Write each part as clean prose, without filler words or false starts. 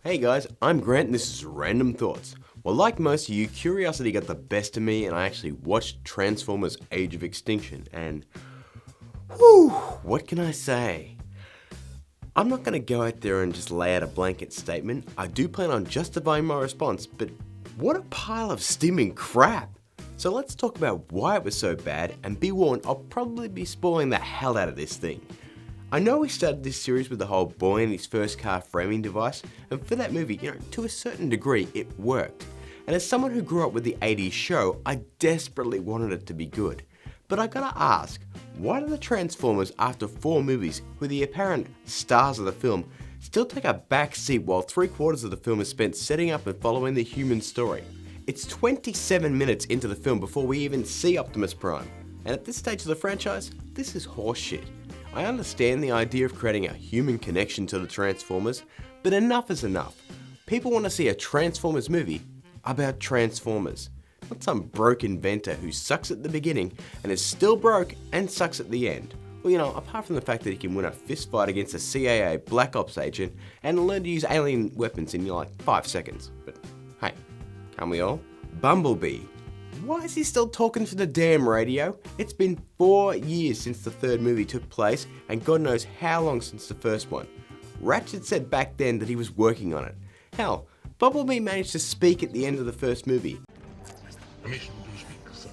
Hey guys, I'm Grant and this is Random Thoughts. Well, like most of you, curiosity got the best of me and I actually watched Transformers Age of Extinction and whew, what can I say? I'm not going to go out there and just lay out a blanket statement. I do plan on justifying my response, but what a pile of steaming crap. So let's talk about why it was so bad, and be warned, I'll probably be spoiling the hell out of this thing. I know we started this series with the whole boy and his first car framing device, and for that movie, to a certain degree, it worked. And as someone who grew up with the 80s show, I desperately wanted it to be good. But I gotta ask, why do the Transformers, after 4 movies, who are the apparent stars of the film, still take a back seat while 3/4 of the film is spent setting up and following the human story? It's 27 minutes into the film before we even see Optimus Prime. And at this stage of the franchise, this is horseshit. I understand the idea of creating a human connection to the Transformers, but enough is enough. People want to see a Transformers movie about Transformers, not some broke inventor who sucks at the beginning and is still broke and sucks at the end. Well, apart from the fact that he can win a fist fight against a CIA Black Ops agent and learn to use alien weapons in 5 seconds. But hey, can't we all? Bumblebee. Why is he still talking to the damn radio? It's been 4 years since the 3rd movie took place, and God knows how long since the first one. Ratchet said back then that he was working on it. Hell, Bumblebee managed to speak at the end of the first movie. Permission to speak, sir.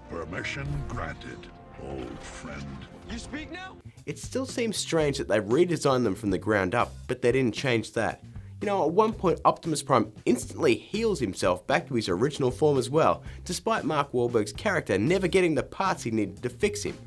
Permission granted, old friend. You speak now? It still seems strange that they redesigned them from the ground up, but they didn't change that. At one point Optimus Prime instantly heals himself back to his original form as well, despite Mark Wahlberg's character never getting the parts he needed to fix him.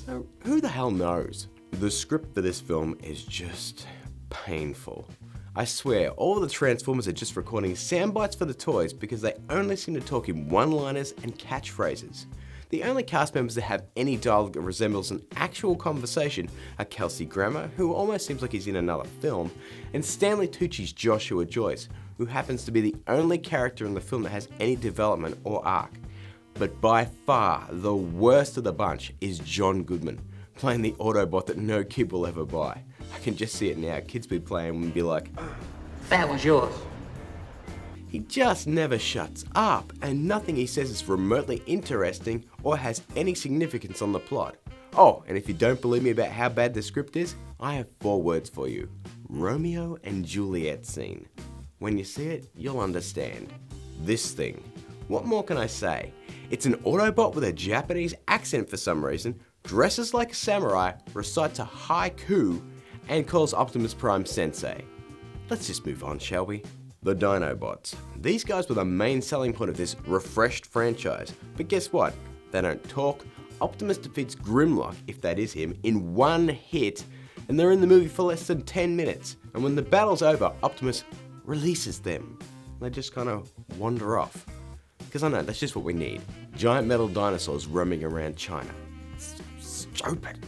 So who the hell knows? The script for this film is just painful. I swear, all the Transformers are just recording sound bites for the toys because they only seem to talk in one-liners and catchphrases. The only cast members that have any dialogue that resembles an actual conversation are Kelsey Grammer, who almost seems like he's in another film, and Stanley Tucci's Joshua Joyce, who happens to be the only character in the film that has any development or arc. But by far, the worst of the bunch is John Goodman, playing the Autobot that no kid will ever buy. I can just see it now, kids be playing and be like, "That was yours." He just never shuts up, and nothing he says is remotely interesting or has any significance on the plot. Oh, and if you don't believe me about how bad the script is, I have 4 words for you. Romeo and Juliet scene. When you see it, you'll understand. This thing. What more can I say? It's an Autobot with a Japanese accent for some reason, dresses like a samurai, recites a haiku, and calls Optimus Prime Sensei. Let's just move on, shall we? The Dinobots. These guys were the main selling point of this refreshed franchise, but guess what? They don't talk. Optimus defeats Grimlock, if that is him, in 1 hit, and they're in the movie for less than 10 minutes. And when the battle's over, Optimus releases them. They just kind of wander off. Because I know, that's just what we need. Giant metal dinosaurs roaming around China. It's stupid.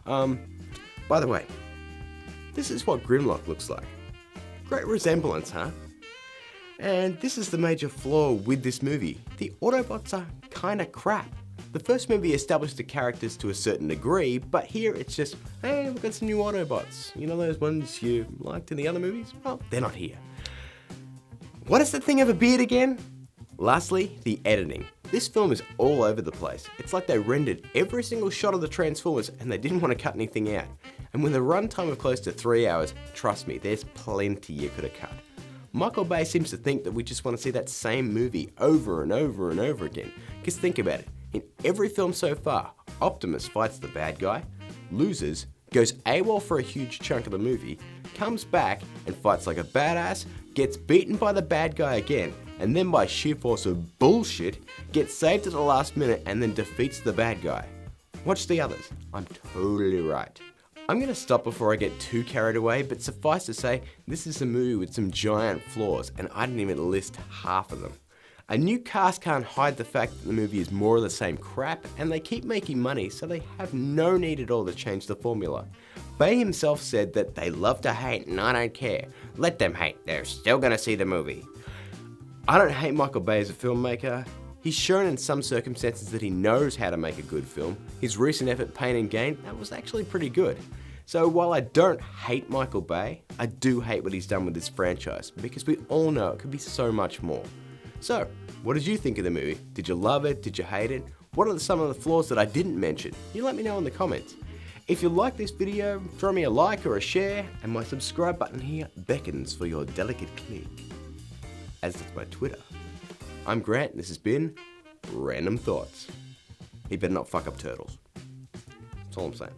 By the way, this is what Grimlock looks like. Great resemblance, huh? And this is the major flaw with this movie. The Autobots are kinda crap. The first movie established the characters to a certain degree, but here it's just, hey, we've got some new Autobots. You know those ones you liked in the other movies? Well, they're not here. What is that thing of a beard again? Lastly, the editing. This film is all over the place. It's like they rendered every single shot of the Transformers and they didn't want to cut anything out. And with a runtime of close to 3 hours, trust me, there's plenty you could have cut. Michael Bay seems to think that we just want to see that same movie over and over and over again. Because think about it, in every film so far, Optimus fights the bad guy, loses, goes AWOL for a huge chunk of the movie, comes back and fights like a badass, gets beaten by the bad guy again, and then by sheer force of bullshit, gets saved at the last minute and then defeats the bad guy. Watch the others. I'm totally right. I'm going to stop before I get too carried away, but suffice to say, this is a movie with some giant flaws, and I didn't even list half of them. A new cast can't hide the fact that the movie is more of the same crap, and they keep making money, so they have no need at all to change the formula. Bay himself said that they love to hate and I don't care. Let them hate, they're still gonna see the movie. I don't hate Michael Bay as a filmmaker. He's shown in some circumstances that he knows how to make a good film. His recent effort, Pain and Gain, that was actually pretty good. So while I don't hate Michael Bay, I do hate what he's done with this franchise because we all know it could be so much more. So, what did you think of the movie? Did you love it? Did you hate it? What are some of the flaws that I didn't mention? You let me know in the comments. If you like this video, throw me a like or a share, and my subscribe button here beckons for your delicate click. As does my Twitter. I'm Grant, and this has been Random Thoughts. He better not fuck up turtles. That's all I'm saying.